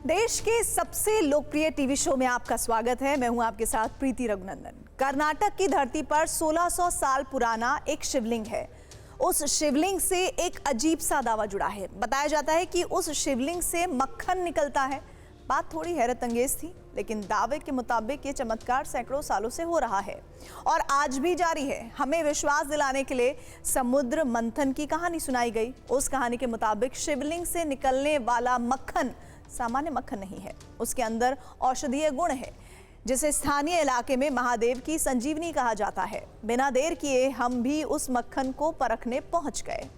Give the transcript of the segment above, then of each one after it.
देश के सबसे लोकप्रिय टीवी शो में आपका स्वागत है। मैं हूं आपके साथ प्रीति रघुनंदन। कर्नाटक की धरती पर 1600 साल पुराना एक शिवलिंग है। उस शिवलिंग से एक अजीब सा दावा जुड़ा है। बताया जाता है कि उस शिवलिंग से मक्खन निकलता है। बात थोड़ी हैरत अंगेज थी, लेकिन दावे के मुताबिक ये चमत्कार सैकड़ों सालों से हो रहा है और आज भी जारी है। हमें विश्वास दिलाने के लिए समुद्र मंथन की कहानी सुनाई गई। उस कहानी के मुताबिक शिवलिंग से निकलने वाला मक्खन सामान्य मक्खन नहीं है, उसके अंदर औषधीय गुण है, जिसे स्थानीय इलाके में महादेव की संजीवनी कहा जाता है। बिना देर किए हम भी उस मक्खन को परखने पहुंच गए।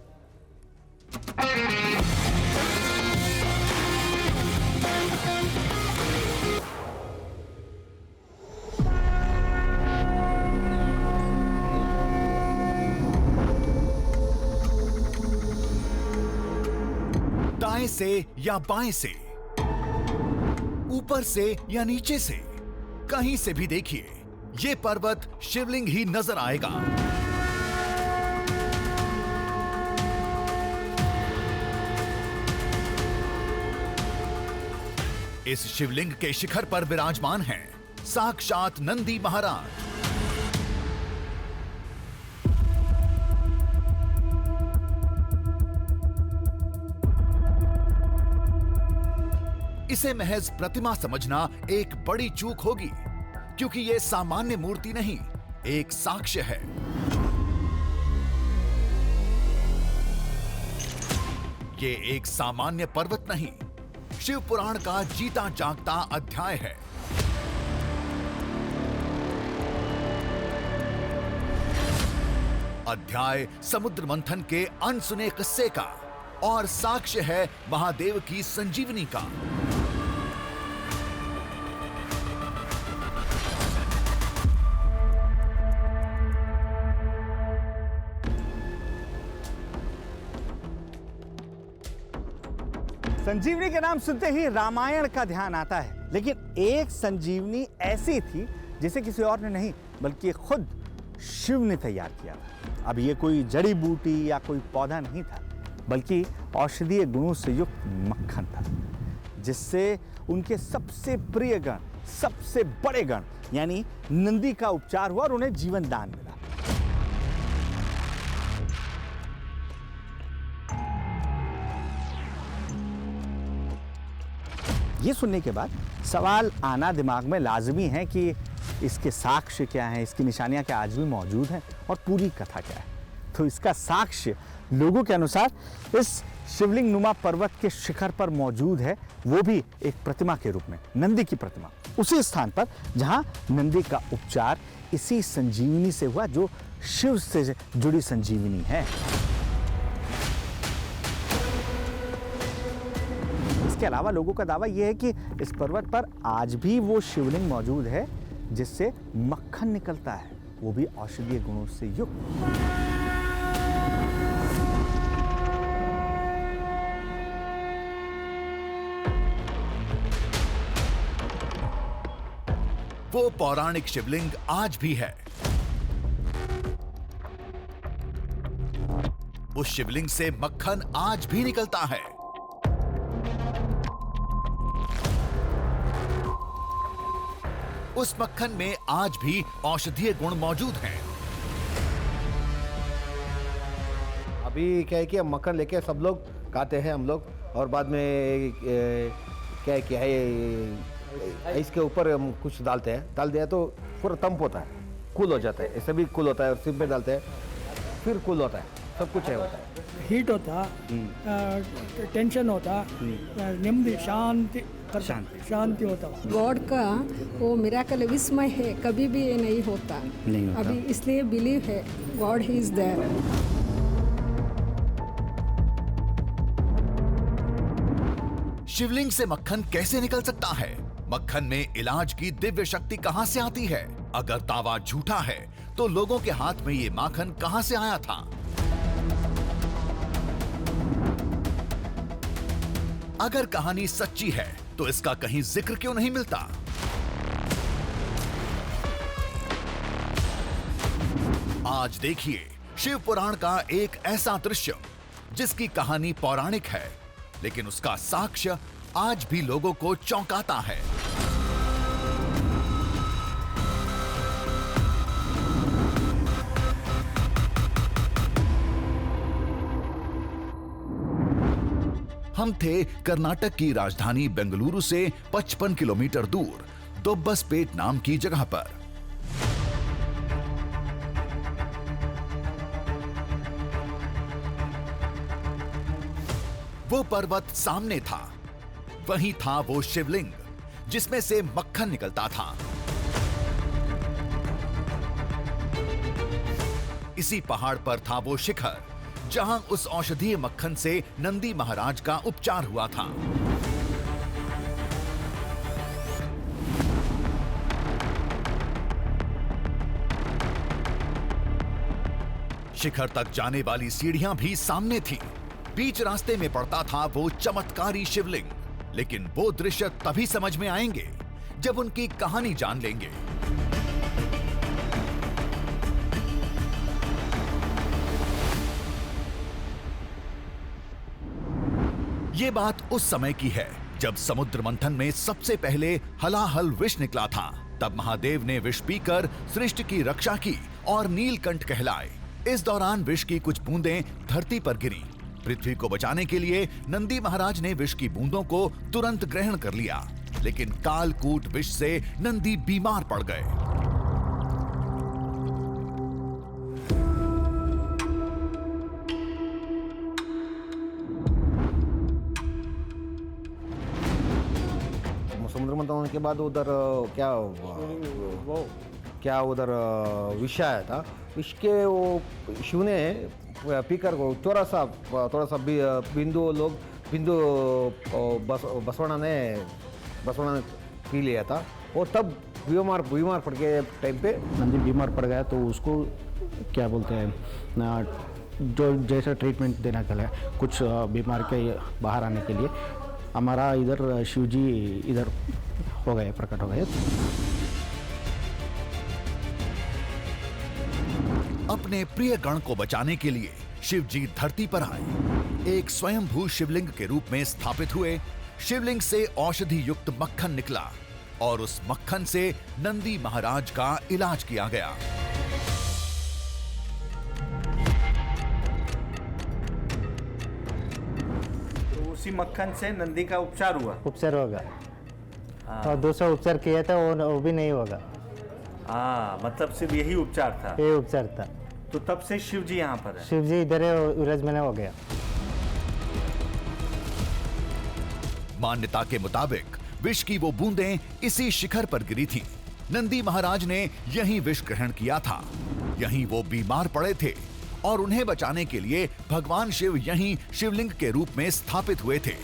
दाएं से या बाएं से, ऊपर से या नीचे से, कहीं से भी देखिए, ये पर्वत शिवलिंग ही नजर आएगा। इस शिवलिंग के शिखर पर विराजमान हैं साक्षात नंदी महाराज। इसे महज प्रतिमा समझना एक बड़ी चूक होगी, क्योंकि यह सामान्य मूर्ति नहीं, एक साक्ष्य है। ये एक सामान्य पर्वत नहीं, शिव पुराण का जीता जागता अध्याय है। अध्याय समुद्र मंथन के अनसुने किस्से का और साक्ष्य है महादेव की संजीवनी का। संजीवनी के नाम सुनते ही रामायण का ध्यान आता है, लेकिन एक संजीवनी ऐसी थी जिसे किसी और ने नहीं बल्कि खुद शिव ने तैयार किया था। अब ये कोई जड़ी बूटी या कोई पौधा नहीं था, बल्कि औषधीय गुणों से युक्त मक्खन था, जिससे उनके सबसे प्रिय गण, सबसे बड़े गण यानी नंदी का उपचार हुआ और उन्हें जीवन दान मिला। ये सुनने के बाद सवाल आना दिमाग में लाजमी है कि इसके साक्ष्य क्या हैं, इसकी निशानियां क्या आज भी मौजूद हैं और पूरी कथा क्या है। तो इसका साक्ष्य लोगों के अनुसार इस शिवलिंग नुमा पर्वत के शिखर पर मौजूद है, वो भी एक प्रतिमा के रूप में, नंदी की प्रतिमा, उसी स्थान पर जहां नंदी का उपचार इसी संजीवनी से हुआ जो शिव से जुड़ी संजीवनी है। इसके अलावा लोगों का दावा यह है कि इस पर्वत पर आज भी वो शिवलिंग मौजूद है जिससे मक्खन निकलता है, वो भी औषधीय गुणों से युक्त। वो पौराणिक शिवलिंग आज भी है। उस शिवलिंग से मक्खन आज भी निकलता है। उस मक्खन में आज भी औषधीय गुण मौजूद हैं। अभी क्या है कि मक्खन लेके सब लोग खाते हैं हम लोग, और बाद में क्या है इसके ऊपर हम कुछ डालते हैं, डाल दिया तो पूरा तंप होता है, कूल हो जाता है। ऐसे भी कूल होता है, और सिर पे डालते हैं फिर कूल होता है, सब कुछ है होता है। हीट होता, टेंशन होता, नेಮ್ಮದಿ शांति होता। गॉड का वो मिराकल विस्मय है, कभी भी ये नहीं होता अभी, इसलिए बिलीव है गॉड ही इज देयर। शिवलिंग से मक्खन कैसे निकल सकता है? मक्खन में इलाज की दिव्य शक्ति कहां से आती है? अगर दावा झूठा है तो लोगों के हाथ में ये माखन कहां से आया था? अगर कहानी सच्ची है तो इसका कहीं जिक्र क्यों नहीं मिलता? आज देखिए शिव पुराण का एक ऐसा दृश्य जिसकी कहानी पौराणिक है, लेकिन उसका साक्ष्य आज भी लोगों को चौंकाता है। हम थे कर्नाटक की राजधानी बेंगलुरु से 55 किलोमीटर दूर दोब्बसपेट नाम की जगह पर। वो पर्वत सामने था, वहीं था वो शिवलिंग जिसमें से मक्खन निकलता था। इसी पहाड़ पर था वो शिखर जहां उस औषधीय मक्खन से नंदी महाराज का उपचार हुआ था। शिखर तक जाने वाली सीढ़ियां भी सामने थी। बीच रास्ते में पड़ता था वो चमत्कारी शिवलिंग। लेकिन वो दृश्य तभी समझ में आएंगे जब उनकी कहानी जान लेंगे। ये बात उस समय की है जब समुद्र मंथन में सबसे पहले हलाहल विष निकला था। तब महादेव ने विष पीकर सृष्टि की रक्षा की और नीलकंठ कहलाए। इस दौरान विष की कुछ बूंदें धरती पर गिरी। पृथ्वी को बचाने के लिए नंदी महाराज ने विष की बूंदों को तुरंत ग्रहण कर लिया। लेकिन कालकूट विष से नंदी बीमार पड़ गए। समुद्र मंथन होने के बाद उधर क्या उधर विष आया था। विष के वो शिव ने पीकर को थोड़ा सा बिंदु बसवಣ್ಣ ने पी लिया था। और तब बीमार पड़ के टाइम पे नंदी बीमार पड़ गया तो उसको क्या बोलते हैं जो जैसा ट्रीटमेंट देना के लिए कुछ बीमार के बाहर आने के लिए हमारा इधर शिव जी इधर हो गए, प्रकट हो गए। अपने प्रिय गण को बचाने के लिए शिव जी धरती पर आए। एक स्वयंभू शिवलिंग के रूप में स्थापित हुए। शिवलिंग से औषधि युक्त मक्खन निकला और उस मक्खन से नंदी महाराज का इलाज किया गया। तो उसी मक्खन से नंदी का उपचार हुआ। उपचार होगा। और दूसरा उपचार किया था वो भी नहीं होगा। हाँ, मतलब सिर्फ यही उपचार था। ये उपचार था। तो तब से शिव जी यहाँ पर है। शिव जी इधर विराजमान हो गया। मान्यता के मुताबिक विष की वो बूंदें इसी शिखर पर गिरी थीं। नंदी महाराज ने यहीं विष ग्रहण किया था। यहीं वो बीमार पड़े थे और उन्हें बचाने के लिए भगवान शिव यहीं शिवलिंग के रूप में स्थापित हुए थे,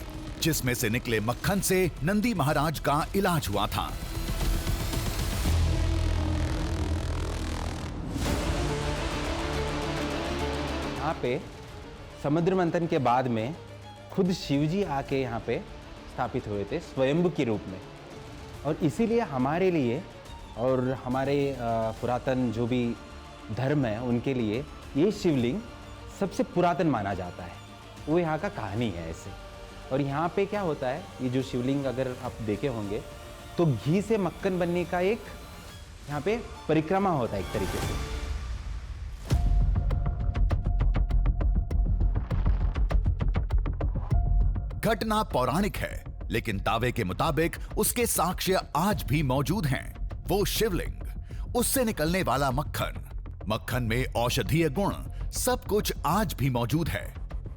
जिसमें से निकले मक्खन से नंदी महाराज का इलाज हुआ था। यहाँ पे समुद्र मंथन के बाद में खुद शिवजी आके यहाँ पे स्थापित हुए थे स्वयंभू के रूप में। और इसीलिए हमारे लिए और हमारे पुरातन जो भी धर्म है उनके लिए ये शिवलिंग सबसे पुरातन माना जाता है। वो यहाँ का कहानी है ऐसे। और यहाँ पे क्या होता है, ये जो शिवलिंग अगर आप देखे होंगे तो घी से मक्खन बनने का एक यहाँ पे परिक्रमा होता है एक तरीके से। घटना पौराणिक है, लेकिन दावे के मुताबिक उसके साक्ष्य आज भी मौजूद हैं। वो शिवलिंग, उससे निकलने वाला मक्खन, मक्खन में औषधीय गुण, सब कुछ आज भी मौजूद है।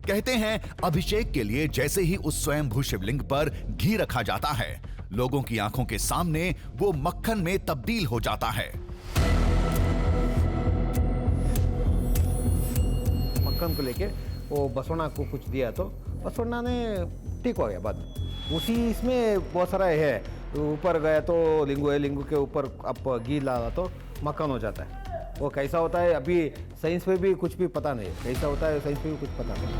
कहते हैं अभिषेक के लिए जैसे ही उस स्वयंभू शिवलिंग पर घी रखा जाता है, लोगों की आंखों के सामने वो मक्खन में तब्दील हो जाता है। मक्खन को लेके वो बसवಣ್ಣ को कुछ दिया तो बसवಣ್ಣ ने ठीक हो गया। बाद में उसी इसमें बहुत सारा है। ऊपर गया तो लिंगू है, लिंगू के ऊपर आप घी डाला तो मक्खन हो जाता है। वो कैसा होता है अभी साइंस में भी कुछ भी पता नहीं, कैसा होता है साइंस में भी कुछ पता नहीं।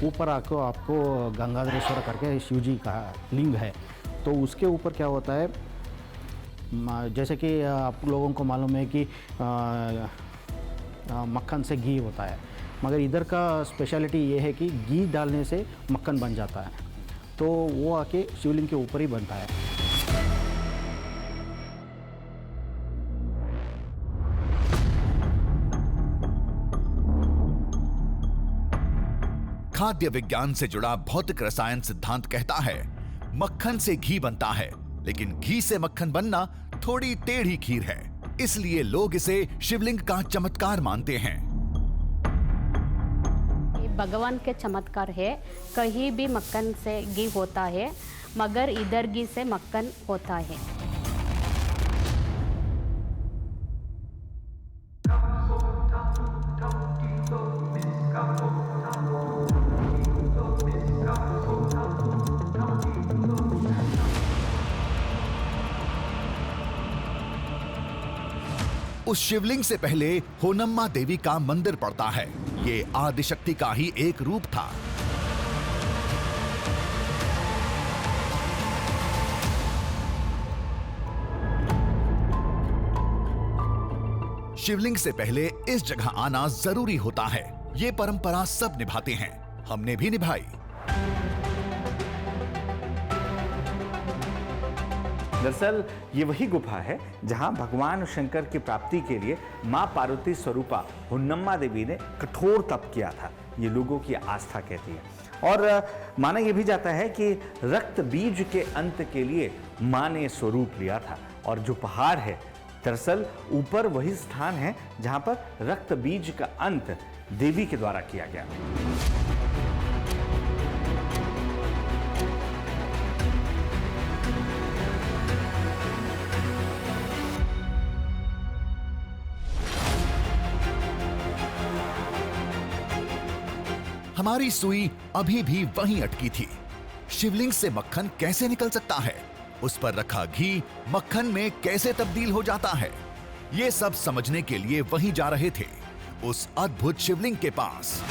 ऊपर आपको गंगाधरेश्वर करके शिव जी का लिंग है। तो उसके ऊपर क्या होता है, जैसे कि आप लोगों को मालूम है कि मक्खन से घी होता है। मगर इधर का स्पेशलिटी ये है कि घी डालने से मक्खन बन जाता है, तो वो आके शिवलिंग के ऊपर ही बनता है। खाद्य विज्ञान से जुड़ा भौतिक रसायन सिद्धांत कहता है मक्खन से घी बनता है, लेकिन घी से मक्खन बनना थोड़ी टेढ़ी खीर है। इसलिए लोग इसे शिवलिंग का चमत्कार मानते हैं। ये भगवान के चमत्कार है। कहीं भी मक्खन से घी होता है, मगर इधर घी से मक्खन होता है। उस शिवलिंग से पहले होनम्मा देवी का मंदिर पड़ता है। ये आदिशक्ति का ही एक रूप था। शिवलिंग से पहले इस जगह आना जरूरी होता है। ये परंपरा सब निभाते हैं, हमने भी निभाई। दरअसल ये वही गुफा है जहां भगवान शंकर की प्राप्ति के लिए मां पार्वती स्वरूपा होन्नम्मा देवी ने कठोर तप किया था, ये लोगों की आस्था कहती है। और माना यह भी जाता है कि रक्त बीज के अंत के लिए मां ने स्वरूप लिया था। और जो पहाड़ है दरअसल ऊपर वही स्थान है जहां पर रक्त बीज का अंत देवी के द्वारा किया गया। हमारी सुई अभी भी वहीं अटकी थी। शिवलिंग से मक्खन कैसे निकल सकता है? उस पर रखा घी मक्खन में कैसे तब्दील हो जाता है? ये सब समझने के लिए वहीं जा रहे थे, उस अद्भुत शिवलिंग के पास।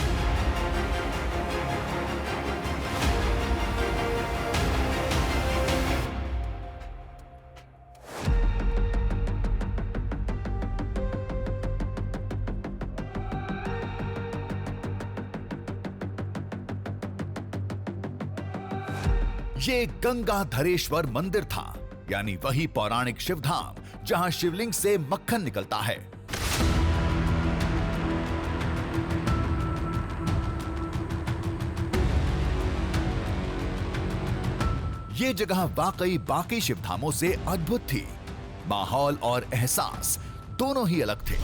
ये गंगाधरेश्वर मंदिर था, यानी वही पौराणिक शिवधाम जहां शिवलिंग से मक्खन निकलता है। ये जगह वाकई बाकी शिवधामों से अद्भुत थी। माहौल और एहसास दोनों ही अलग थे।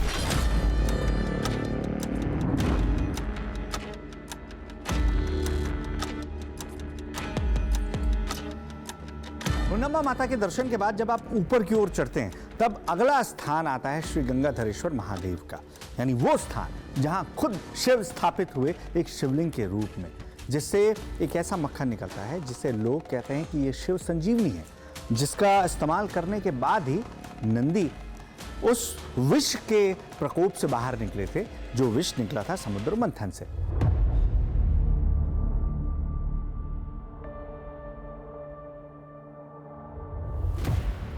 होन्नम्मा माता के दर्शन के बाद जब आप ऊपर की ओर चढ़ते हैं तब अगला स्थान आता है श्री गंगाधरेश्वर महादेव का, यानी वो स्थान जहां खुद शिव स्थापित हुए एक शिवलिंग के रूप में, जिससे एक ऐसा मक्खन निकलता है जिसे लोग कहते हैं कि ये शिव संजीवनी है, जिसका इस्तेमाल करने के बाद ही नंदी उस विष के प्रकोप से बाहर निकले थे, जो विष निकला था समुद्र मंथन से।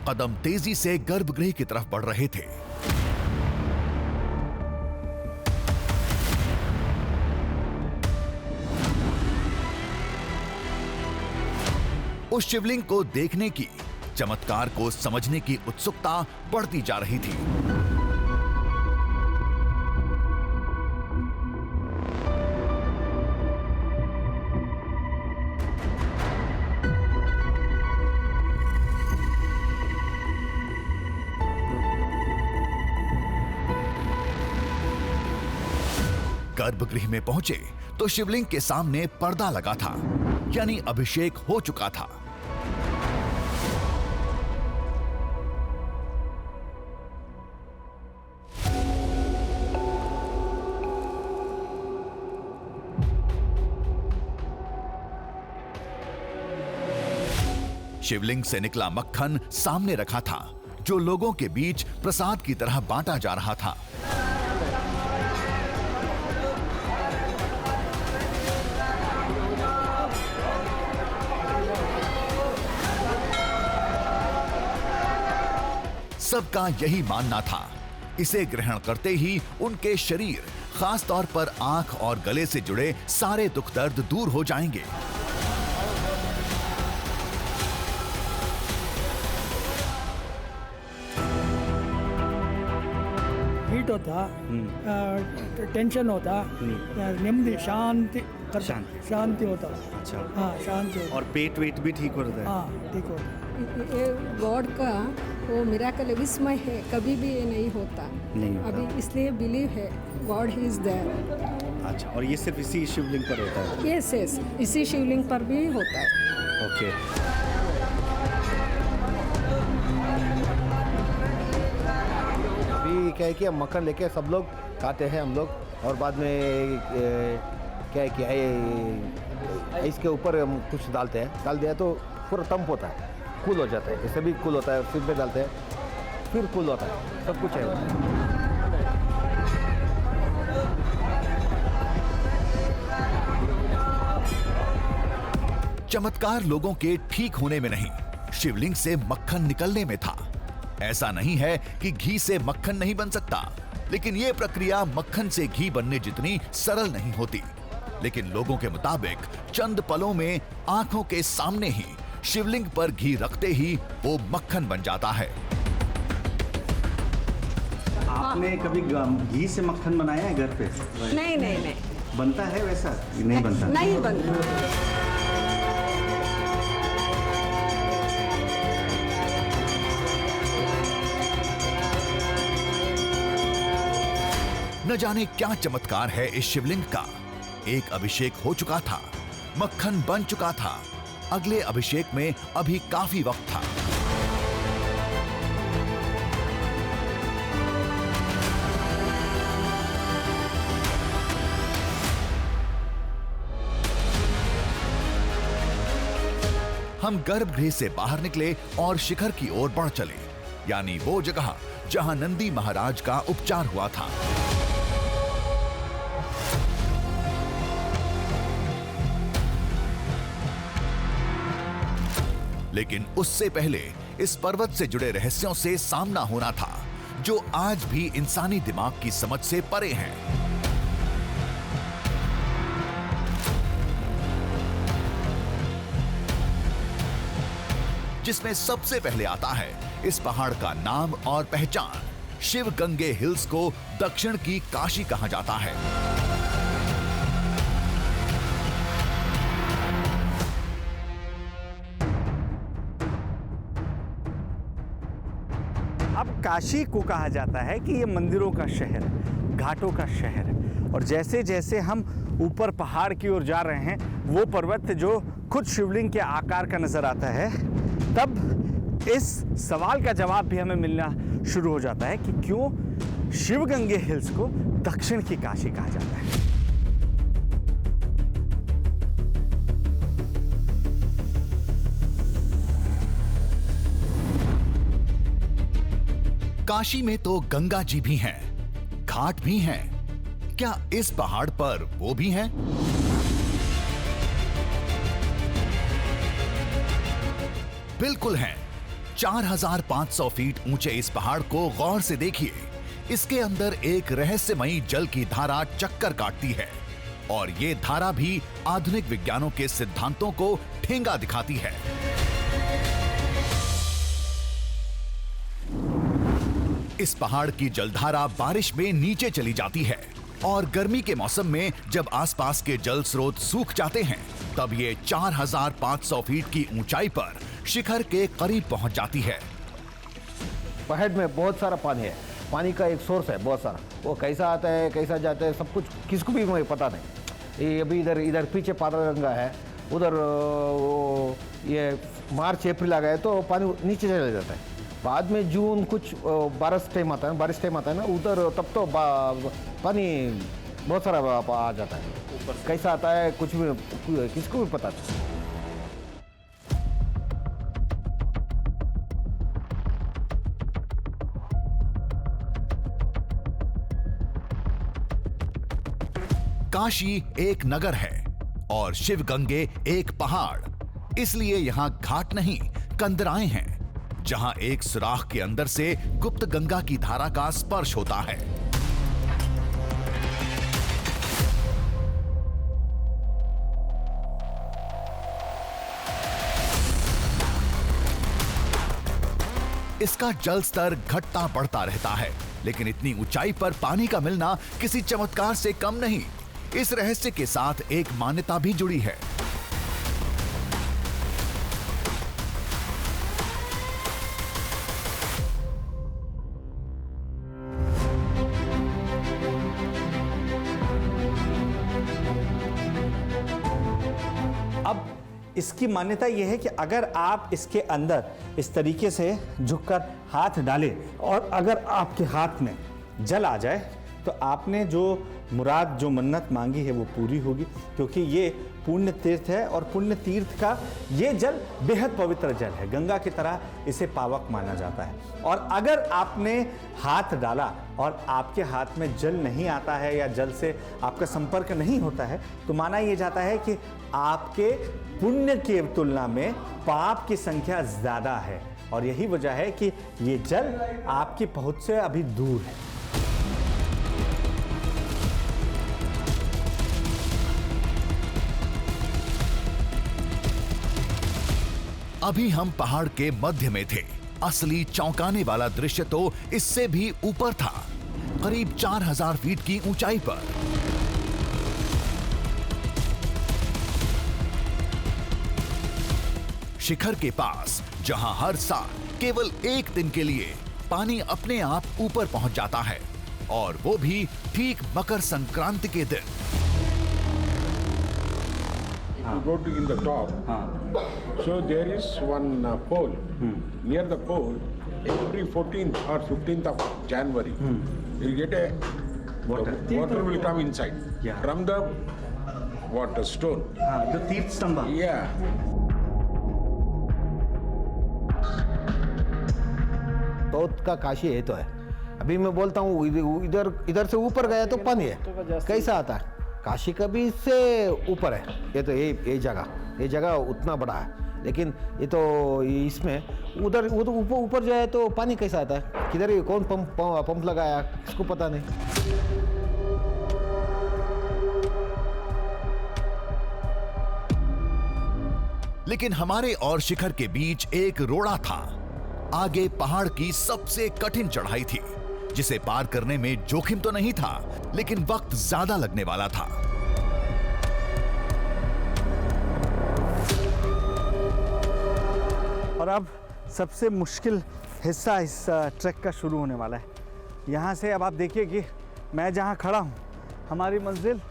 कदम तेजी से गर्भगृह की तरफ बढ़ रहे थे। उस शिवलिंग को देखने की, चमत्कार को समझने की उत्सुकता बढ़ती जा रही थी। गर्भगृह में पहुंचे तो शिवलिंग के सामने पर्दा लगा था, यानी अभिषेक हो चुका था। शिवलिंग से निकला मक्खन सामने रखा था, जो लोगों के बीच प्रसाद की तरह बांटा जा रहा था। सबका यही मानना था, इसे ग्रहण करते ही उनके शरीर खास तौर पर आंख और गले से जुड़े सारे दुख दर्द दूर हो जाएंगे। हीट होता टेंशन होता नेम्दी शांति शांति होता। अच्छा। हाँ शांति होता। और पेट वेट भी ठीक हो जाता है। हाँ ठीक होता। ये गॉड का वो मिराकल विस्मय है, कभी भी ये नहीं होता। नहीं होता। अभी इसलिए बिलीव है गॉड ही इज देयर। अच्छा, और ये सिर्फ इसी शिवलिंग पर होता है? यस यस, इसी शिवलिंग पर भी होता है। ओके। अभी क्या है कि मक्खन लेके सब लोग खाते हैं हम लोग, और बाद में क्या है कि इसके ऊपर हम कुछ डालते हैं, डाल दिया तो पूरा तंप होता है, कूल हो जाता है। जैसे भी कूल होता है फिर पे डालते हैं, फिर कूल होता है, सब कुछ है। चमत्कार लोगों के ठीक होने में नहीं, शिवलिंग से मक्खन निकलने में था। ऐसा नहीं है कि घी से मक्खन नहीं बन सकता, लेकिन यह प्रक्रिया मक्खन से घी बनने जितनी सरल नहीं होती। लेकिन लोगों के मुताबिक चंद पलों में आंखों के सामने ही शिवलिंग पर घी रखते ही वो मक्खन बन जाता है। आपने कभी घी से मक्खन बनाया है घर पे? नहीं नहीं नहीं बनता है वैसा? नहीं बनता। नहीं बनता। न जाने क्या चमत्कार है इस शिवलिंग का। एक अभिषेक हो चुका था, मक्खन बन चुका था, अगले अभिषेक में अभी काफी वक्त था। हम गर्भगृह से बाहर निकले और शिखर की ओर बढ़ चले, यानी वो जगह जहां नंदी महाराज का उपचार हुआ था। लेकिन उससे पहले इस पर्वत से जुड़े रहस्यों से सामना होना था, जो आज भी इंसानी दिमाग की समझ से परे हैं। जिसमें सबसे पहले आता है इस पहाड़ का नाम और पहचान। शिव गंगे हिल्स को दक्षिण की काशी कहा जाता है। अब काशी को कहा जाता है कि ये मंदिरों का शहर है, घाटों का शहर है। और जैसे जैसे हम ऊपर पहाड़ की ओर जा रहे हैं, वो पर्वत जो खुद शिवलिंग के आकार का नजर आता है, तब इस सवाल का जवाब भी हमें मिलना शुरू हो जाता है कि क्यों शिवगंगे हिल्स को दक्षिण की काशी कहा जाता है। काशी में तो गंगा जी भी हैं, घाट भी हैं। क्या इस पहाड़ पर वो भी हैं? बिल्कुल हैं। 4500 फीट ऊंचे इस पहाड़ को गौर से देखिए। इसके अंदर एक रहस्यमयी जल की धारा चक्कर काटती है, और ये धारा भी आधुनिक विज्ञानों के सिद्धांतों को ठेंगा दिखाती है। इस पहाड़ की जलधारा बारिश में नीचे चली जाती है, और गर्मी के मौसम में जब आसपास के जल स्रोत सूख जाते हैं, तब ये 4500 फीट की ऊंचाई पर शिखर के करीब पहुंच जाती है। पहाड़ में बहुत सारा पानी है, पानी का एक सोर्स है बहुत सारा। वो कैसा आता है कैसा जाता है सब कुछ किसको भी मुझे पता नहीं। ये अभी इधर पीछे पातालगंगा है, उधर वो ये मार्च अप्रैल आ गए तो पानी नीचे चला जाता है। बाद में जून कुछ बारिश टाइम आता है ना, उधर तब तो पानी बहुत सारा आ जाता है। कैसा आता है कुछ भी किसको भी पता नहीं। काशी एक नगर है और शिवगंगे एक पहाड़, इसलिए यहां घाट नहीं कंदराएं हैं, जहां एक सुराख के अंदर से गुप्त गंगा की धारा का स्पर्श होता है। इसका जल स्तर घटता बढ़ता रहता है, लेकिन इतनी ऊंचाई पर पानी का मिलना किसी चमत्कार से कम नहीं। इस रहस्य के साथ एक मान्यता भी जुड़ी है। अब इसकी मान्यता यह है कि अगर आप इसके अंदर इस तरीके से झुककर हाथ डालें और अगर आपके हाथ में जल आ जाए तो आपने जो मुराद, जो मन्नत मांगी है वो पूरी होगी, क्योंकि ये पुण्य तीर्थ है और पुण्य तीर्थ का ये जल बेहद पवित्र जल है। गंगा की तरह इसे पावक माना जाता है। और अगर आपने हाथ डाला और आपके हाथ में जल नहीं आता है या जल से आपका संपर्क नहीं होता है तो माना यह जाता है कि आपके पुण्य की तुलना में पाप की संख्या ज्यादा है, और यही वजह है कि ये जल आपकी पहुंच से अभी दूर है। अभी हम पहाड़ के मध्य में थे। असली चौंकाने वाला दृश्य तो इससे भी ऊपर था, करीब 4000 फीट की ऊंचाई पर। शिखर के पास जहां हर साल केवल एक दिन के लिए पानी अपने आप ऊपर पहुंच जाता है, और वो भी ठीक मकर संक्रांति के दिन। You go to in the top. So there is one pole. Near the pole, every 14th or 15th of January, you get a water will come inside from the water stone. The Tirth Stamba. Yeah. South का काशी है तो है। अभी मैं बोलता हूँ इधर से ऊपर गया तो पानी है, कैसा आता है? काशी का भी इससे ऊपर है। ये तो ये जगह उतना बड़ा है, लेकिन ये तो इसमें उधर ऊपर जाए तो पानी कैसा आता है? किधर कौन पंप लगाया इसको पता नहीं। लेकिन हमारे और शिखर के बीच एक रोड़ा था। आगे पहाड़ की सबसे कठिन चढ़ाई थी, जिसे पार करने में जोखिम तो नहीं था, लेकिन वक्त ज्यादा लगने वाला था। और अब सबसे मुश्किल हिस्सा इस ट्रैक का शुरू होने वाला है। यहाँ से अब आप देखिए कि मैं जहाँ खड़ा हूँ, हमारी मंजिल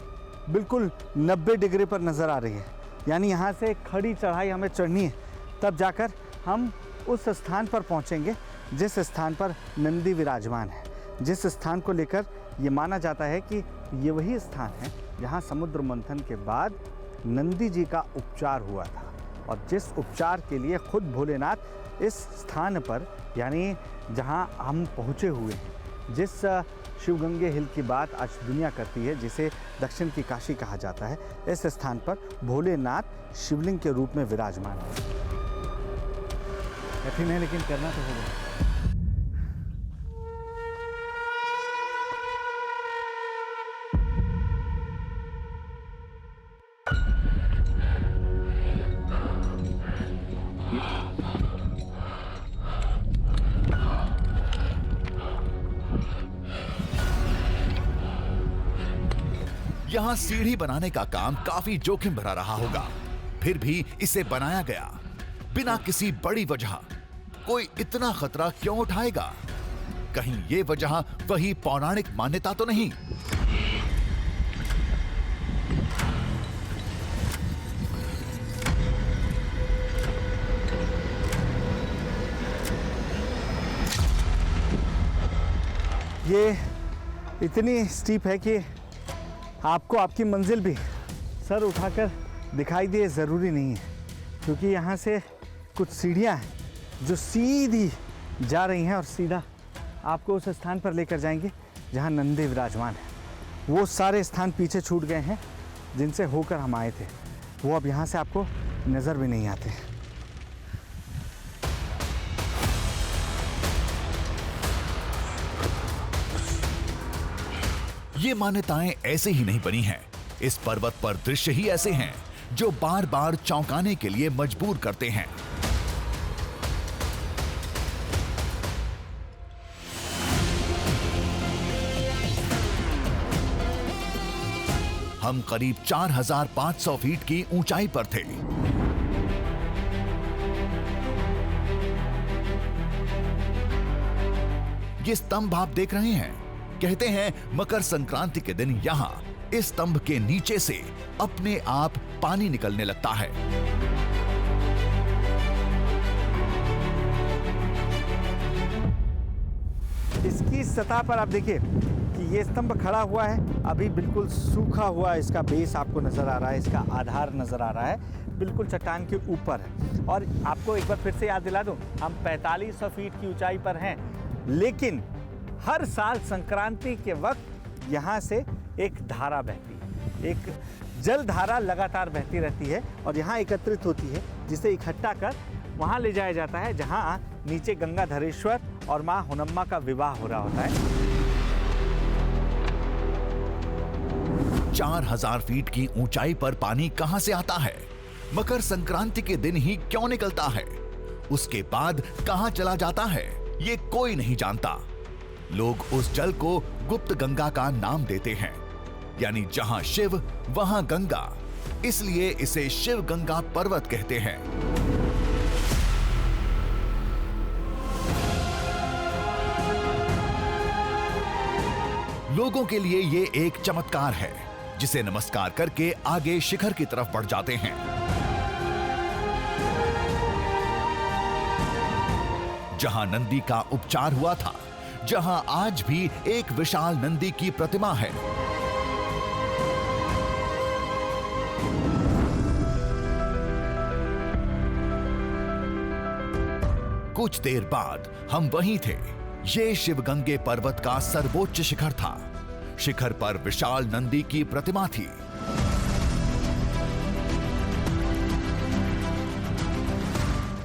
बिल्कुल 90 डिग्री पर नज़र आ रही है। यानी यहाँ से खड़ी चढ़ाई हमें चढ़नी है, तब जाकर हम उस स्थान पर पहुँचेंगे जिस स्थान पर नंदी विराजमान है, जिस स्थान को लेकर ये माना जाता है कि ये वही स्थान है जहाँ समुद्र मंथन के बाद नंदी जी का उपचार हुआ था, और जिस उपचार के लिए खुद भोलेनाथ इस स्थान पर, यानी जहाँ हम पहुँचे हुए हैं, जिस शिवगंगे हिल की बात आज दुनिया करती है, जिसे दक्षिण की काशी कहा जाता है, इस स्थान पर भोलेनाथ शिवलिंग के रूप में विराजमान है। कठिन है लेकिन करना तो होगा। यहाँ सीढ़ी बनाने का काम काफी जोखिम भरा रहा होगा, फिर भी इसे बनाया गया बिना किसी बड़ी वजह। कोई इतना खतरा क्यों उठाएगा? कहीं ये वजह वही पौराणिक मान्यता तो नहीं? ये इतनी स्टीप है कि आपको आपकी मंजिल भी सर उठाकर दिखाई दे ज़रूरी नहीं है, क्योंकि यहाँ से कुछ सीढ़ियाँ हैं जो सीधी जा रही हैं और सीधा आपको उस स्थान पर लेकर जाएंगे जहाँ नंदी विराजमान है। वो सारे स्थान पीछे छूट गए हैं जिनसे होकर हम आए थे, वो अब यहाँ से आपको नज़र भी नहीं आते। ये मान्यताएं ऐसे ही नहीं बनी हैं। इस पर्वत पर दृश्य ही ऐसे हैं जो बार बार चौंकाने के लिए मजबूर करते हैं। हम करीब 4500 फीट की ऊंचाई पर थे। ये स्तंभ आप देख रहे हैं, कहते हैं मकर संक्रांति के दिन यहां इस स्तंभ के नीचे से अपने आप पानी निकलने लगता है। इसकी सतह पर आप देखिए कि ये स्तंभ खड़ा हुआ है, अभी बिल्कुल सूखा हुआ इसका बेस आपको नजर आ रहा है, इसका आधार नजर आ रहा है, बिल्कुल चट्टान के ऊपर है। और आपको एक बार फिर से याद दिला दूं, हम 4500 फीट की ऊंचाई पर हैं, लेकिन हर साल संक्रांति के वक्त यहाँ से एक धारा बहती है, एक जल धारा लगातार बहती रहती है और यहाँ एकत्रित होती है, जिसे इकट्ठा कर वहाँ ले जाया जाता है जहाँ नीचे गंगाधरेश्वर और माँ होनम्मा का विवाह हो रहा होता है। 4000 फीट की ऊंचाई पर पानी कहां से आता है? मकर संक्रांति के दिन ही क्यों निकलता है? उसके बाद कहां चला जाता है? ये कोई नहीं जानता। लोग उस जल को गुप्त गंगा का नाम देते हैं, यानी जहां शिव वहां गंगा, इसलिए इसे शिव गंगा पर्वत कहते हैं। लोगों के लिए ये एक चमत्कार है, जिसे नमस्कार करके आगे शिखर की तरफ बढ़ जाते हैं। जहां नंदी का उपचार हुआ था, जहां आज भी एक विशाल नंदी की प्रतिमा है, कुछ देर बाद हम वहीं थे। ये शिवगंगे पर्वत का सर्वोच्च शिखर था। शिखर पर विशाल नंदी की प्रतिमा थी।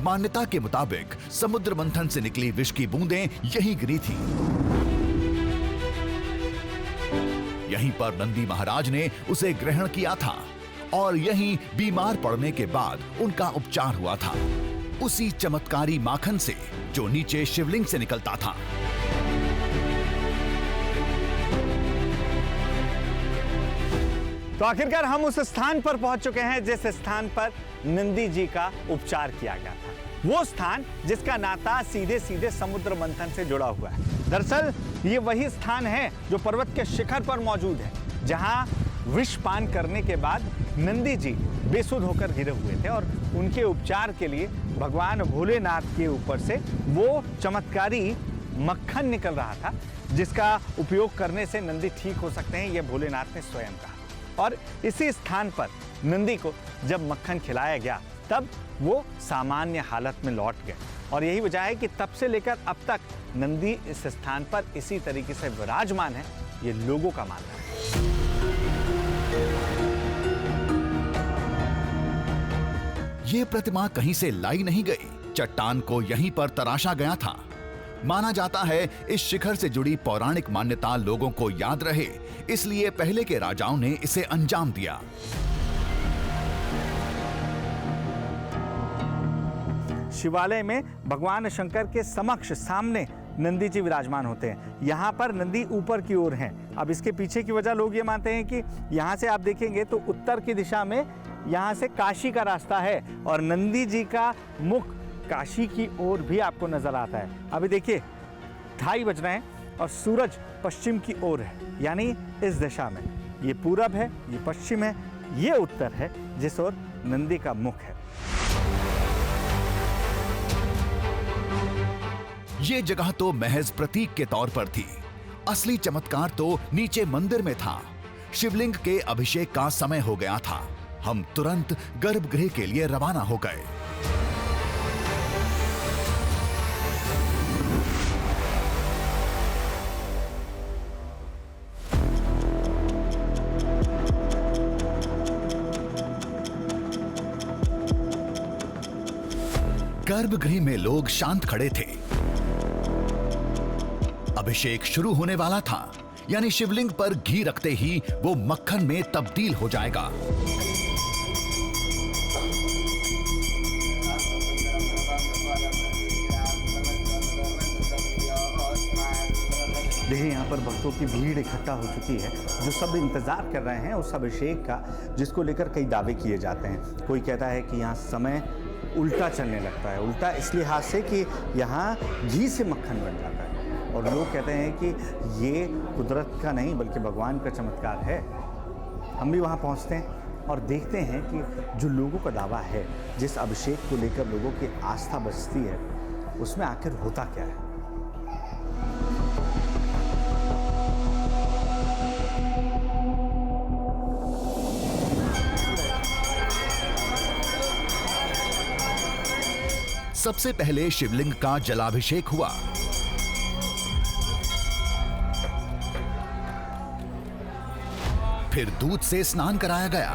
मान्यता के मुताबिक समुद्र मंथन से निकली विष की बूंदें यहीं गिरी थी। यहीं पर नंदी महाराज ने उसे ग्रहण किया था और यहीं बीमार पड़ने के बाद उनका उपचार हुआ था, उसी चमत्कारी माखन से जो नीचे शिवलिंग से निकलता था। तो आखिरकार हम उस स्थान पर पहुंच चुके हैं जिस स्थान पर नंदी जी का उपचार किया गया था। वो स्थान जिसका नाता सीधे सीधे समुद्र मंथन से जुड़ा हुआ है। दरअसल ये वही स्थान है जो पर्वत के शिखर पर मौजूद है, जहां विष पान करने के बाद नंदी जी बेसुध होकर गिरे हुए थे और उनके उपचार के लिए भगवान भोलेनाथ के ऊपर से वो चमत्कारी मक्खन निकल रहा था, जिसका उपयोग करने से नंदी ठीक हो सकते हैं, ये भोलेनाथ ने स्वयं कहा। और इसी स्थान पर नंदी को जब मक्खन खिलाया गया तब वो सामान्य हालत में लौट गए, और यही वजह है कि तब से लेकर अब तक नंदी इस स्थान पर इसी तरीके से विराजमान है, ये लोगों का मानना है। ये प्रतिमा कहीं से लाई नहीं गई, चट्टान को यहीं पर तराशा गया था। माना जाता है इस शिखर से जुड़ी पौराणिक मान्यता लोगों को याद रहे, इसलिए पहले के राजाओं ने इसे अंजाम दिया। शिवालय में भगवान शंकर के समक्ष सामने नंदी जी विराजमान होते हैं। यहाँ पर नंदी ऊपर की ओर हैं। अब इसके पीछे की वजह लोग ये मानते हैं कि यहाँ से आप देखेंगे तो उत्तर की दिशा में यहाँ से काशी का रास्ता है और नंदी जी का मुख काशी की ओर भी आपको नजर आता है। अभी देखिए 2:30 बज रहे हैं और सूरज पश्चिम की ओर है, यानी इस दिशा में। ये पूरब है, ये पश्चिम है, ये उत्तर है, जिस ओर नंदी का मुख है। ये जगह तो महज प्रतीक के तौर पर थी, असली चमत्कार तो नीचे मंदिर में था। शिवलिंग के अभिषेक का समय हो गया था। हम तुरंत गर्भगृह के लिए रवाना हो गए। गर्भगृह में लोग शांत खड़े थे। अभिषेक शुरू होने वाला था, यानी शिवलिंग पर घी रखते ही वो मक्खन में तब्दील हो जाएगा। देखिए यहाँ पर भक्तों की भीड़ इकट्ठा हो चुकी है, जो सब इंतज़ार कर रहे हैं उस अभिषेक का, जिसको लेकर कई दावे किए जाते हैं। कोई कहता है कि यहाँ समय उल्टा चलने लगता है। उल्टा इस लिहाज से कि यहाँ घी से मक्खन बन जाता है, और लोग कहते हैं कि ये कुदरत का नहीं बल्कि भगवान का चमत्कार है। हम भी वहाँ पहुँचते हैं और देखते हैं कि जो लोगों का दावा है, जिस अभिषेक को लेकर लोगों की आस्था बचती है, उसमें आखिर होता क्या है। सबसे पहले शिवलिंग का जलाभिषेक हुआ। फिर दूध से स्नान कराया गया।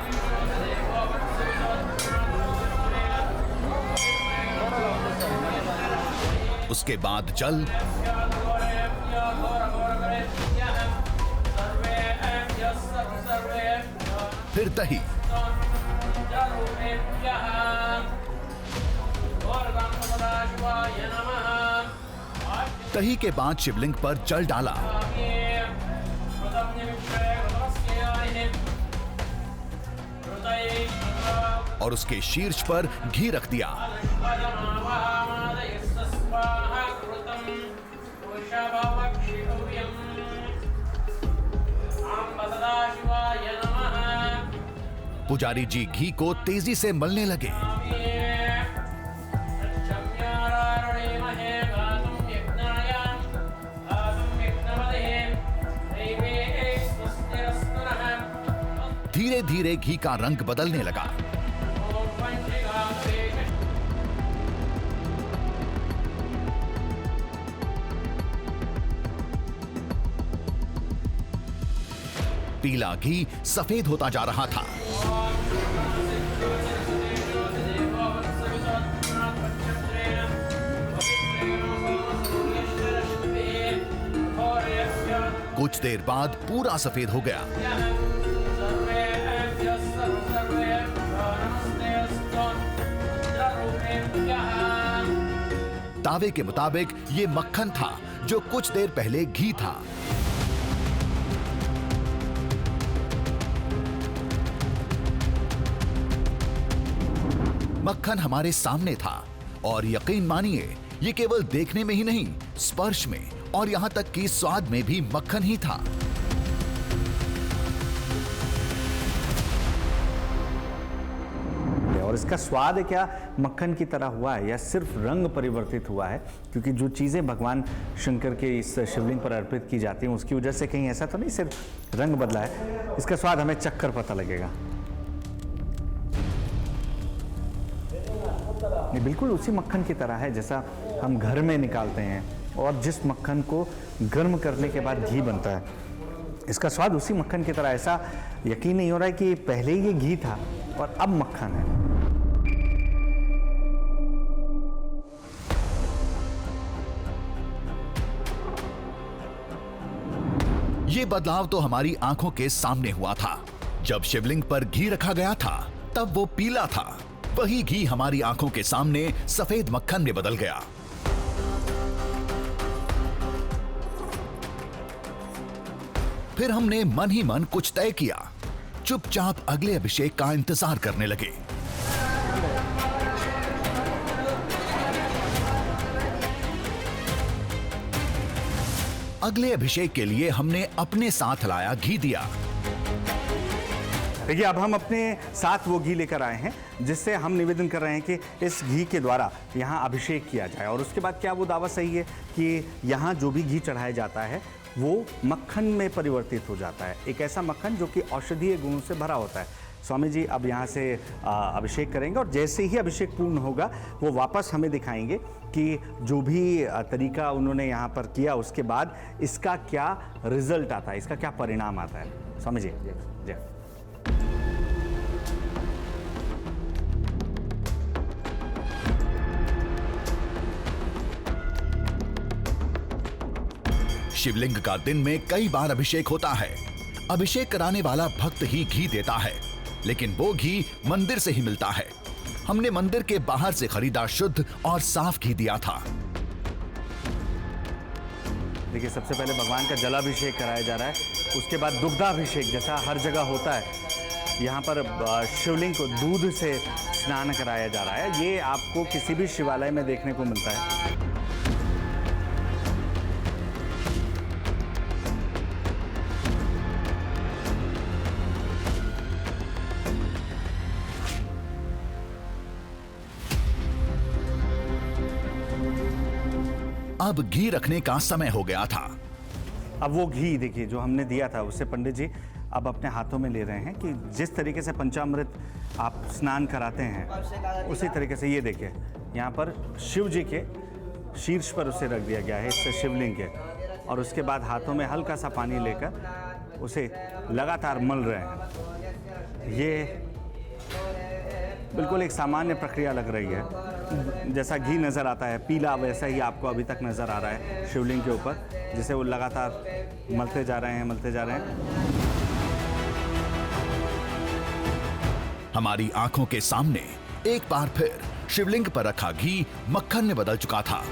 उसके बाद जल, फिर दही, दही के बाद शिवलिंग पर जल डाला। और उसके शीर्ष पर घी रख दिया। पुजारी जी घी को तेजी से मलने लगे। धीरे धीरे घी का रंग बदलने लगा। पीला घी सफेद होता जा रहा था। कुछ देर बाद पूरा सफेद हो गया। दावे के मुताबिक ये मक्खन था जो कुछ देर पहले घी था। मक्खन हमारे सामने था और यकीन मानिए ये केवल देखने में ही नहीं, स्पर्श में और यहां तक कि स्वाद में भी मक्खन ही था। और इसका स्वाद क्या मक्खन की तरह हुआ है या सिर्फ रंग परिवर्तित हुआ है? क्योंकि जो चीज़ें भगवान शंकर के इस शिवलिंग पर अर्पित की जाती हैं उसकी वजह से कहीं ऐसा तो नहीं सिर्फ रंग बदला है। इसका स्वाद हमें चखकर पता लगेगा। ये बिल्कुल उसी मक्खन की तरह है जैसा हम घर में निकालते हैं और जिस मक्खन को गर्म करने के बाद घी बनता है। इसका स्वाद उसी मक्खन की तरह। ऐसा यकीन नहीं हो रहा है कि पहले ही ये घी था और अब मक्खन है। ये बदलाव तो हमारी आंखों के सामने हुआ था। जब शिवलिंग पर घी रखा गया था तब वो पीला था। वही घी हमारी आंखों के सामने सफेद मक्खन में बदल गया। फिर हमने मन ही मन कुछ तय किया। चुपचाप अगले अभिषेक का इंतजार करने लगे। अगले अभिषेक के लिए हमने अपने साथ लाया घी दिया। देखिए अब हम अपने साथ वो घी लेकर आए हैं जिससे हम निवेदन कर रहे हैं कि इस घी के द्वारा यहाँ अभिषेक किया जाए। और उसके बाद क्या वो दावा सही है कि यहाँ जो भी घी चढ़ाया जाता है वो मक्खन में परिवर्तित हो जाता है, एक ऐसा मक्खन जो कि औषधीय गुणों से भरा होता है। स्वामी जी अब यहाँ से अभिषेक करेंगे और जैसे ही अभिषेक पूर्ण होगा वो वापस हमें दिखाएंगे कि जो भी तरीका उन्होंने यहाँ पर किया उसके बाद इसका क्या रिजल्ट आता है, इसका क्या परिणाम आता है। स्वामी जी जय। शिवलिंग का दिन में कई बार अभिषेक होता है। अभिषेक कराने वाला भक्त ही घी देता है, लेकिन वो घी मंदिर से ही मिलता है। हमने मंदिर के बाहर से खरीदा शुद्ध और साफ घी दिया था। देखिए सबसे पहले भगवान का जलाभिषेक कराया जा रहा है, उसके बाद दुग्धाभिषेक जैसा हर जगह होता है यहाँ पर शिवलिंग को दूध से स्नान कराया जा रहा है। ये आपको किसी भी शिवालय में देखने को मिलता है। अब घी रखने का समय हो गया था। अब वो घी देखिए जो हमने दिया था उससे पंडित जी अब अपने हाथों में ले रहे हैं कि जिस तरीके से पंचामृत आप स्नान कराते हैं उसी तरीके से ये देखिए यहाँ पर शिव जी के शीर्ष पर उसे रख दिया गया है, इससे शिवलिंग के, और उसके बाद हाथों में हल्का सा पानी लेकर उसे लगातार मल रहे हैं। ये बिल्कुल एक सामान्य प्रक्रिया लग रही है। जैसा घी नज़र आता है पीला, वैसा ही आपको अभी तक नज़र आ रहा है शिवलिंग के ऊपर, जिसे वो लगातार मलते जा रहे हैं। हमारी आंखों के सामने एक बार फिर शिवलिंग पर रखा घी मक्खन में बदल चुका था।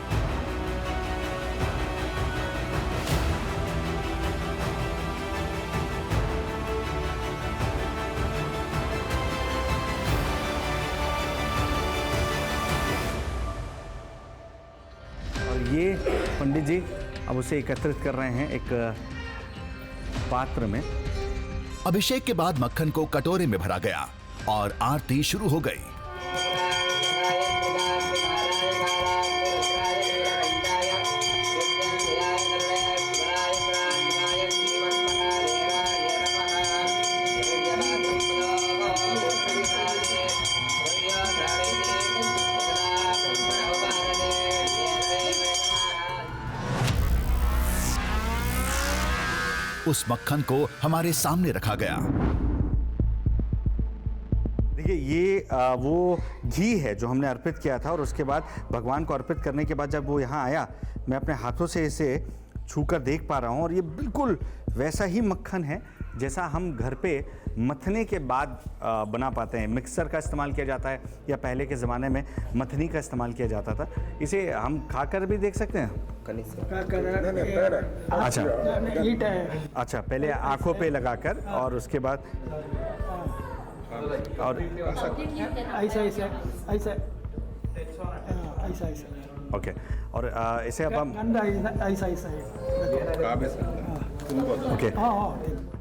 और ये पंडित जी अब उसे एकत्रित कर रहे हैं एक पात्र में। अभिषेक के बाद मक्खन को कटोरे में भरा गया और आरती शुरू हो गई। उस मक्खन को हमारे सामने रखा गया। देखिए ये वो घी है जो हमने अर्पित किया था, और उसके बाद भगवान को अर्पित करने के बाद जब वो यहाँ आया, मैं अपने हाथों से इसे छूकर देख पा रहा हूँ, और ये बिल्कुल वैसा ही मक्खन है जैसा हम घर पे मथने के बाद बना पाते हैं। मिक्सर का इस्तेमाल किया जाता है या पहले के ज़माने में मथनी का इस्तेमाल किया जाता था। इसे हम खाकर भी देख सकते हैं। अच्छा, पहले आंखों पे लगाकर और उसके बाद और ओके, और इसे अब हम ओके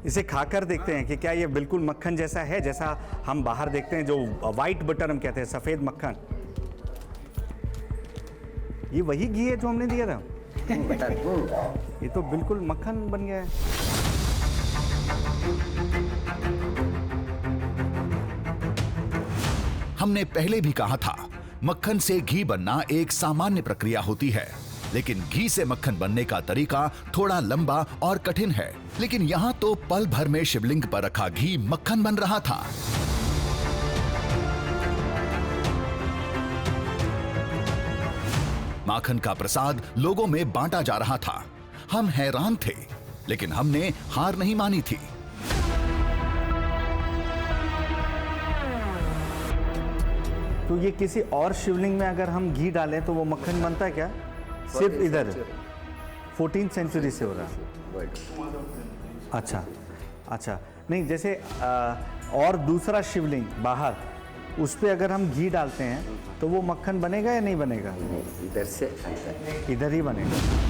इसे खाकर देखते हैं कि क्या ये बिल्कुल मक्खन जैसा है जैसा हम बाहर देखते हैं, जो वाइट बटर हम कहते हैं, सफेद मक्खन। ये वही घी है जो हमने दिया था। ये तो बिल्कुल मक्खन बन गया है। हमने पहले भी कहा था मक्खन से घी बनना एक सामान्य प्रक्रिया होती है, लेकिन घी से मक्खन बनने का तरीका थोड़ा लंबा और कठिन है। लेकिन यहाँ तो पल भर में शिवलिंग पर रखा घी मक्खन बन रहा था। माखन का प्रसाद लोगों में बांटा जा रहा था। हम हैरान थे, लेकिन हमने हार नहीं मानी थी। तो ये किसी और शिवलिंग में अगर हम घी डालें तो वो मक्खन बनता है क्या? सिर्फ इधर 14th सेंचुरी से हो रहा है। अच्छा अच्छा, नहीं जैसे और दूसरा शिवलिंग बाहर, उस पे अगर हम घी डालते हैं तो वो मक्खन बनेगा या नहीं बनेगा? इधर से इधर ही बनेगा।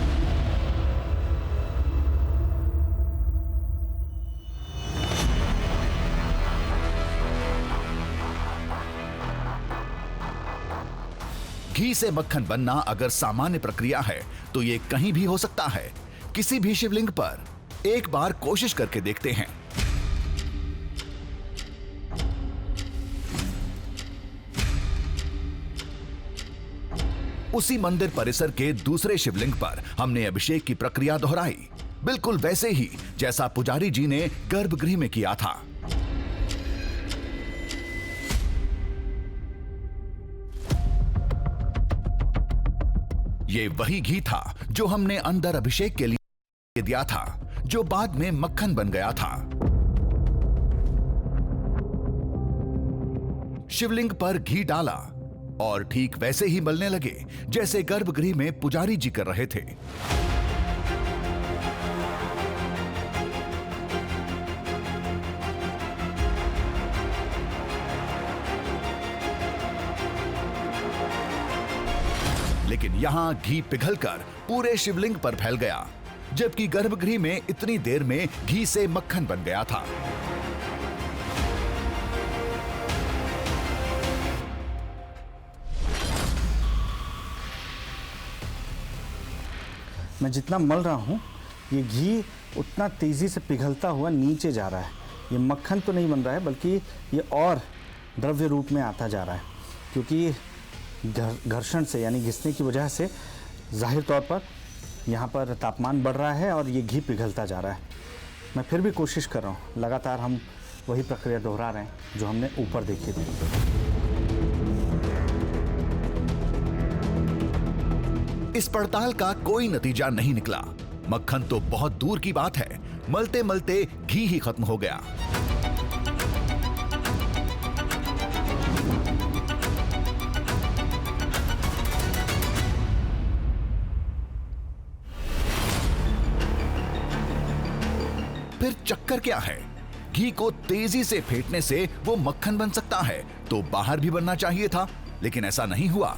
घी से मक्खन बनना अगर सामान्य प्रक्रिया है तो ये कहीं भी हो सकता है। किसी भी शिवलिंग पर एक बार कोशिश करके देखते हैं। उसी मंदिर परिसर के दूसरे शिवलिंग पर हमने अभिषेक की प्रक्रिया दोहराई, बिल्कुल वैसे ही जैसा पुजारी जी ने गर्भगृह में किया था। ये वही घी था जो हमने अंदर अभिषेक के लिए दिया था, जो बाद में मक्खन बन गया था। शिवलिंग पर घी डाला और ठीक वैसे ही मलने लगे जैसे गर्भगृह में पुजारी जी कर रहे थे। लेकिन यहाँ घी पिघलकर पूरे शिवलिंग पर फैल गया, जबकि गर्भगृह में इतनी देर में घी से मक्खन बन गया था। मैं जितना मल रहा हूँ ये घी उतना तेज़ी से पिघलता हुआ नीचे जा रहा है। ये मक्खन तो नहीं बन रहा है, बल्कि ये और द्रव्य रूप में आता जा रहा है, क्योंकि घर्षण से यानी घिसने की वजह से जाहिर तौर पर यहाँ पर तापमान बढ़ रहा है और ये घी पिघलता जा रहा है। मैं फिर भी कोशिश कर रहा हूँ, लगातार हम वही प्रक्रिया दोहरा रहे हैं जो हमने ऊपर देखी थी। इस पड़ताल का कोई नतीजा नहीं निकला। मक्खन तो बहुत दूर की बात है, मलते मलते घी ही खत्म हो गया। फिर चक्कर क्या है? घी को तेजी से फेंटने से वो मक्खन बन सकता है तो बाहर भी बनना चाहिए था, लेकिन ऐसा नहीं हुआ।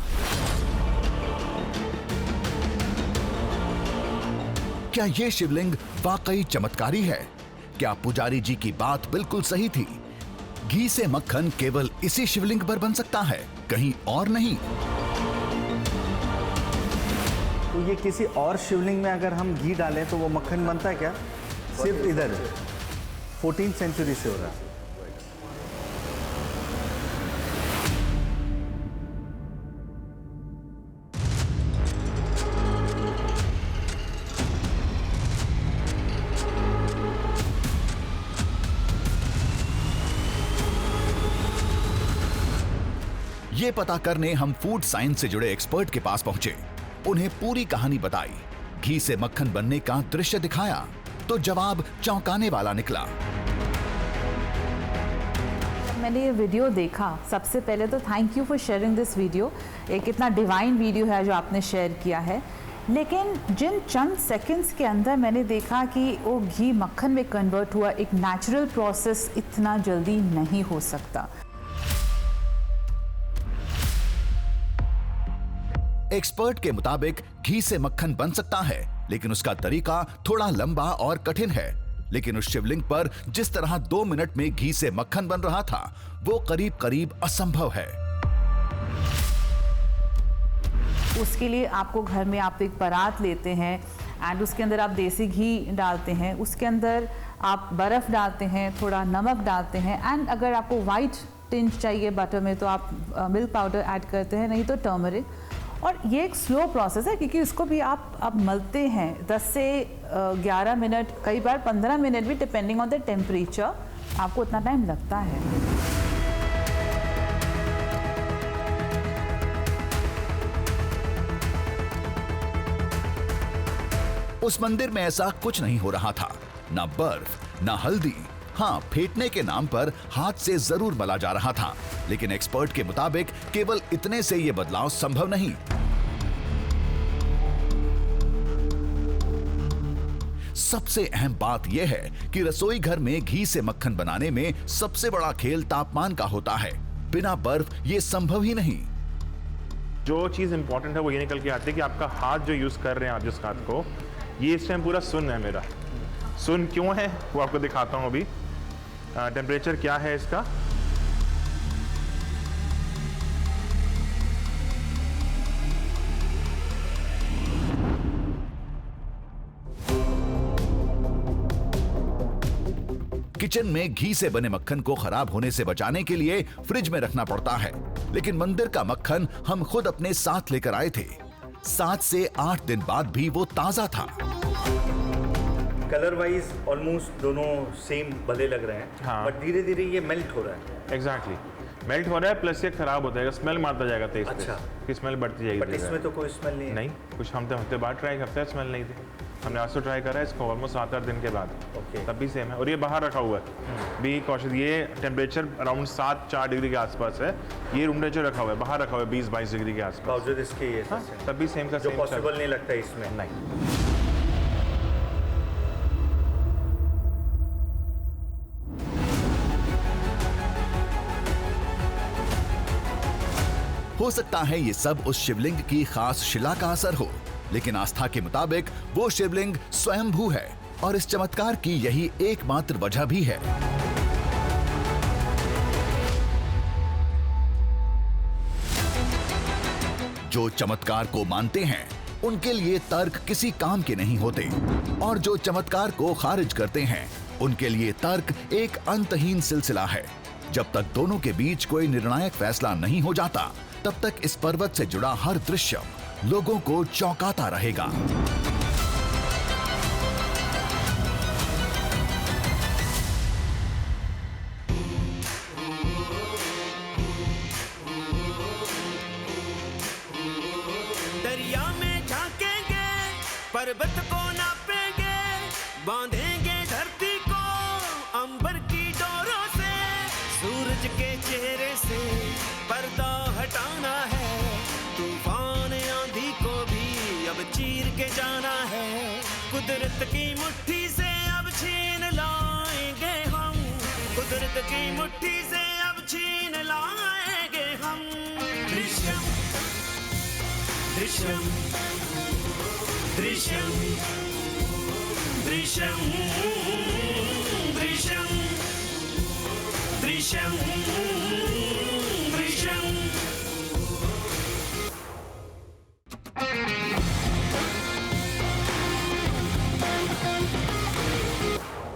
क्या ये शिवलिंग वाकई चमत्कारी है? क्या पुजारी जी की बात बिल्कुल सही थी? घी से मक्खन केवल इसी शिवलिंग पर बन सकता है, कहीं और नहीं। तो ये किसी और शिवलिंग में अगर हम घी डालें तो वो मक्खन बनता है क्या? सिर्फ इधर 14th सेंचुरी से हो रहा है। ये पता करने हम फूड साइंस से जुड़े एक्सपर्ट के पास पहुंचे। उन्हें पूरी कहानी बताई, घी से मक्खन बनने का दृश्य दिखाया, तो जवाब चौंकाने वाला निकला। मैंने ये वीडियो देखा, सबसे पहले तो thank you for sharing this video. एक इतना डिवाइन वीडियो है जो आपने शेयर किया है, लेकिन जिन चंद सेकंड्स के अंदर मैंने देखा कि वो घी मक्खन में कन्वर्ट हुआ, एक नेचुरल प्रोसेस इतना जल्दी नहीं हो सकता। एक्सपर्ट के मुताबिक घी से मक्खन बन सकता है, लेकिन उसका तरीका थोड़ा लंबा और कठिन है। लेकिन उस शिवलिंग पर जिस तरह 2 मिनट में घी से मक्खन बन रहा था, वो करीब करीब असंभव है। उसके लिए आपको घर में आप एक परात लेते हैं एंड उसके अंदर आप देसी घी डालते हैं, उसके अंदर आप बर्फ़ डालते हैं, थोड़ा नमक डालते हैं, एंड अगर आपको वाइट टिंच चाहिए बटर में तो आप मिल्क पाउडर ऐड करते हैं, नहीं तो टर्मरिक। और ये एक स्लो प्रोसेस है, क्योंकि इसको भी आप मलते हैं 10 से 11 मिनट, कई बार 15 मिनट भी, डिपेंडिंग ऑन द टेम्परेचर, आपको उतना टाइम लगता है। उस मंदिर में ऐसा कुछ नहीं हो रहा था, ना बर्फ, ना हल्दी। हाँ, फेंटने के नाम पर हाथ से जरूर मला जा रहा था, लेकिन एक्सपर्ट के मुताबिक केवल इतने से यह बदलाव संभव नहीं। सबसे अहम बात यह है कि रसोई घर में घी से मक्खन बनाने में सबसे बड़ा खेल तापमान का होता है। बिना बर्फ ये संभव ही नहीं। जो चीज़ इंपॉर्टेंट है वो ये निकल के आती है कि आपका हाथ जो यूज़ कर रहे हैं आप जिस हाथ को, ये इस टाइम पूरा सुन्न है मेरा। सुन्न क्यों है वो आपको दिखाता हूँ अभी। टेम्परेचर क्या है इसका, किचन में घी से बने मक्खन को खराब होने से बचाने के लिए फ्रिज में रखना पड़ता है, लेकिन मंदिर का मक्खन हम खुद अपने साथ लेकर आए थे। 7 से 8 दिन बाद भी वो ताजा था। कलर वाइज ऑलमोस्ट दोनों सेम भले लग रहे हैं, हाँ। बट धीरे धीरे ये मेल्ट हो रहा है। एग्जैक्टली मेल्ट हो रहा है, प्लस ये खराब होता है, स्मेल मारता जाएगा तेज। अच्छा, की स्मेल बढ़ती जाएगी। बट इसमें तो कोई स्मेल नहीं है। नहीं, कुछ हफ्ते बाद ट्राई करते हैं, स्मेल नहीं थी। हमने आज तो ट्राई करा है इसको ऑलमोस्ट 7-8 दिन के बाद। ओके, तब भी सेम है। और ये बाहर रखा हुआ है, बी कॉशियस। ये टेम्परेचर अराउंड 7-4 डिग्री के आसपास है। ये रूम टेम्परेचर रखा हुआ है, बाहर रखा हुआ है 20-22 डिग्री के आसपास। बावजूद इसके ये हाँ, तब भी सेम का जो सेम पॉसिबल नहीं लगता इसमें। नहीं। हो सकता है ये सब उस शिवलिंग की खास शिला का असर हो, लेकिन आस्था के मुताबिक वो शिवलिंग स्वयंभू है और इस चमत्कार की यही एकमात्र वजह भी है। जो चमत्कार को मानते हैं उनके लिए तर्क किसी काम के नहीं होते, और जो चमत्कार को खारिज करते हैं उनके लिए तर्क एक अंतहीन सिलसिला है। जब तक दोनों के बीच कोई निर्णायक फैसला नहीं हो जाता, तब तक इस पर्वत से जुड़ा हर दृश्य लोगों को चौंकाता रहेगा। दरिया में झांकेंगे, पर्वत को नापेंगे, बांधेंगे धरती को अंबर की डोरों से, सूरज के चेहरे से पर्दा हटाना है, तूफान आंधी को भी अब चीर के जाना है, कुदरत की मुट्ठी से अब छीन लाएंगे हम, कुदरत की मुट्ठी से अब छीन लाएंगे हम। दृश्यम दृश्यम दृश्यम दृश्यम दृश्यम दृश्यम